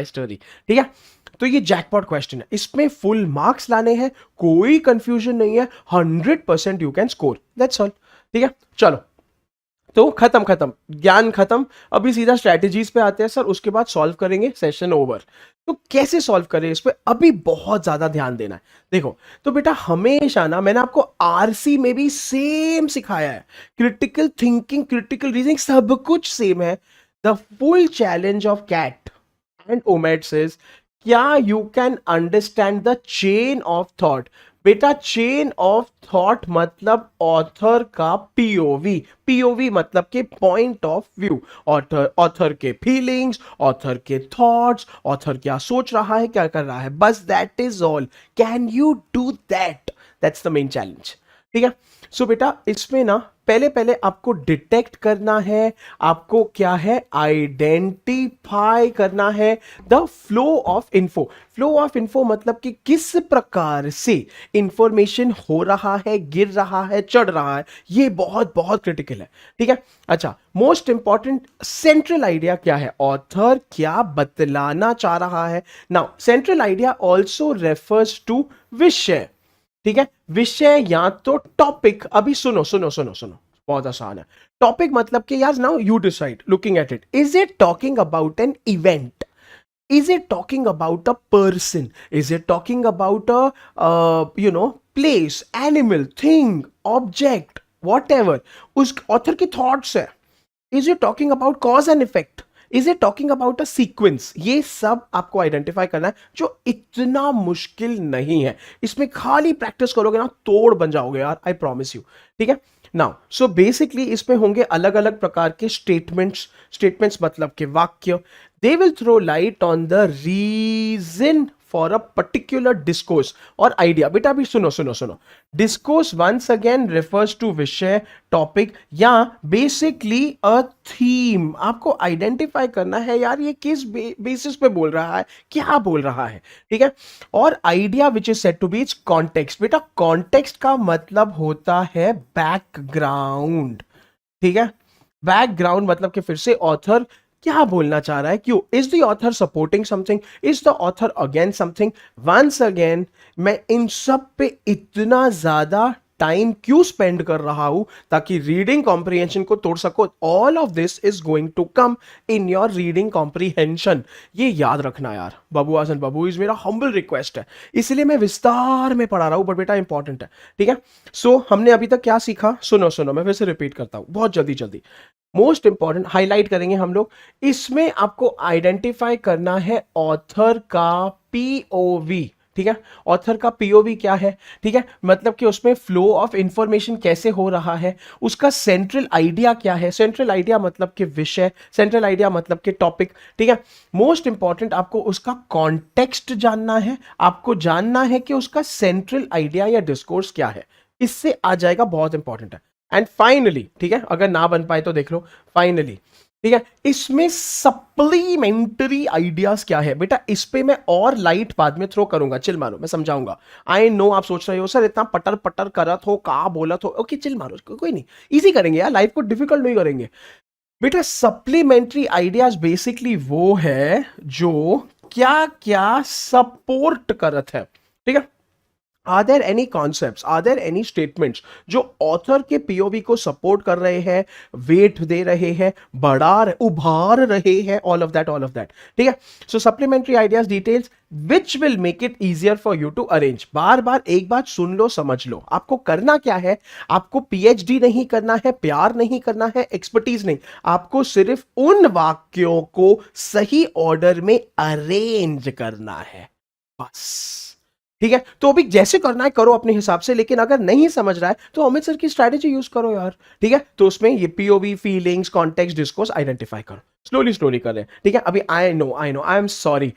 Story, ठीक है। तो ये जैकपॉट क्वेश्चन है, इसमें फुल मार्क्स लाने हैं, कोई कंफ्यूजन नहीं है, 100% you can score, that's all, ठीक है। चलो, तो खत्म खत्म ज्ञान खत्म, अभी सीधा स्ट्रेटजीज पे आते हैं सर, उसके बाद सॉल्व करेंगे, सेशन ओवर। तो कैसे सॉल्व करें इस पे अभी बहुत ज्यादा ध्यान देना है। देखो, तो बेटा हमेशा ना, मैंने आपको आरसी में भी सेम सिखाया है, क्रिटिकल थिंकिंग, क्रिटिकल रीजनिंग सब कुछ सेम है। The full challenge of CAT and OMETs is, क्या you can understand the chain of thought. बेटा चेन ऑफ थॉट मतलब ऑथर का पीओवी, पीओवी मतलब के point of view, author author के फीलिंग्स, ऑथर के थॉट्स, ऑथर क्या सोच रहा है, क्या कर रहा है, बस that is all. Can you do that, that's the main challenge, ठीक है। सो बेटा इसमें ना पहले पहले आपको डिटेक्ट करना है, आपको क्या है, आइडेंटिफाई करना है the flow of info. Flow of info मतलब कि किस प्रकार से इंफॉर्मेशन हो रहा है, गिर रहा है, चढ़ रहा है, ये बहुत बहुत क्रिटिकल है, ठीक है। अच्छा, मोस्ट इंपॉर्टेंट सेंट्रल आइडिया क्या है, ऑथर क्या बतलाना चाह रहा है। Now central idea also refers to विषय, ठीक है। विषय या तो टॉपिक, अभी सुनो सुनो सुनो सुनो, बहुत आसान है। टॉपिक मतलब कि यार, now you decide looking at it, is it talking about an event, is it talking about a person, is it talking about a place, animal, thing, object, whatever, उस ऑथर की थॉट्स है। Is it talking about cause and effect, is it talking about a sequence, ये सब आपको identify करना है, जो इतना मुश्किल नहीं है। इसमें खाली प्रैक्टिस करोगे ना, तोड़ बन जाओगे यार, आई प्रॉमिस यू, ठीक है। नाउ सो बेसिकली इसमें होंगे अलग अलग प्रकार के स्टेटमेंट्स, स्टेटमेंट्स मतलब के वाक्य। They will throw light on the reason for a particular discourse और आइडिया। बेटा अभी सुनो सुनो सुनो, discourse once again refers to विषय, टॉपिक या बेसिकली अ थीम। आपको आइडेंटिफाई करना है यार, ये किस बेसिस पे बोल रहा है, क्या बोल रहा है, ठीक है। और idea which is said to be its context. बेटा कॉन्टेक्स्ट का मतलब होता है बैकग्राउंड, ठीक है। बैकग्राउंड मतलब कि फिर से ऑथर क्या बोलना चाह रहा है, क्यों, is the author supporting something, is the author against something. Once again मैं इन सब पे इतना ज्यादा टाइम क्यों स्पेंड कर रहा हूं, ताकि रीडिंग कॉम्प्रिहेंशन को तोड़ सको। All of this is going to come in your reading comprehension, ये याद रखना यार। बाबू आसन बाबू इज मेरा हम्बल रिक्वेस्ट है, इसलिए मैं विस्तार में पढ़ा रहा हूं, बट बेटा इंपॉर्टेंट है, ठीक है। सो हमने अभी तक क्या सीखा, सुनो सुनो, मैं फिर से रिपीट करता हूं बहुत जल्दी जल्दी। मोस्ट इंपॉर्टेंट हाईलाइट करेंगे हम लोग, इसमें आपको आइडेंटिफाई करना है ऑथर का पीओवी, ठीक है। ऑथर का पीओवी क्या है, ठीक है, मतलब कि उसमें फ्लो ऑफ इंफॉर्मेशन कैसे हो रहा है, उसका सेंट्रल आइडिया क्या है, सेंट्रल आइडिया मतलब कि विषय, सेंट्रल आइडिया मतलब कि टॉपिक, ठीक है। मोस्ट इंपॉर्टेंट आपको उसका कॉन्टेक्स्ट जानना है, आपको जानना है कि उसका सेंट्रल आइडिया या डिस्कोर्स क्या है, इससे आ जाएगा, बहुत इंपॉर्टेंट है। एंड फाइनली, ठीक है, अगर ना बन पाए तो देख लो, फाइनली, ठीक है, इसमें सप्लीमेंट्री आइडियाज क्या है। बेटा इस पे मैं और लाइट बाद में थ्रो करूंगा, चिल मारो, मैं समझाऊंगा। आई नो आप सोच रहे हो सर इतना पटर पटर करत हो, का बोलत हो, ओके चिल मारो, कोई नहीं, इजी करेंगे यार, लाइफ को डिफिकल्ट नहीं करेंगे। बेटा सप्लीमेंट्री आइडियाज बेसिकली वो है जो क्या क्या सपोर्ट करत है, ठीक है। Are there any concepts, are there any statements जो ऑथर के पीओवी को सपोर्ट कर रहे हैं, वेट दे रहे हैं, उभार रहे हैं, all of that, all of that, ठीक है। So supplementary ideas details which will make it easier for you to arrange. बार बार एक बात सुन लो, समझ लो, आपको करना क्या है, आपको पीएचडी नहीं करना है, प्यार नहीं करना है, एक्सपर्टीज नहीं, आपको सिर्फ उन वाक्यों को सही ऑर्डर में अरेंज करना है, बस, ठीक है। तो अभी जैसे करना है करो अपने हिसाब से, लेकिन अगर नहीं समझ रहा है तो अमित सर की स्ट्रैटेजी यूज करो यार, ठीक है। तो उसमें ये POV, feelings, context, discourse identify करो, स्लोली स्लोली कर रहे हैं, ठीक है। अभी I know I am sorry,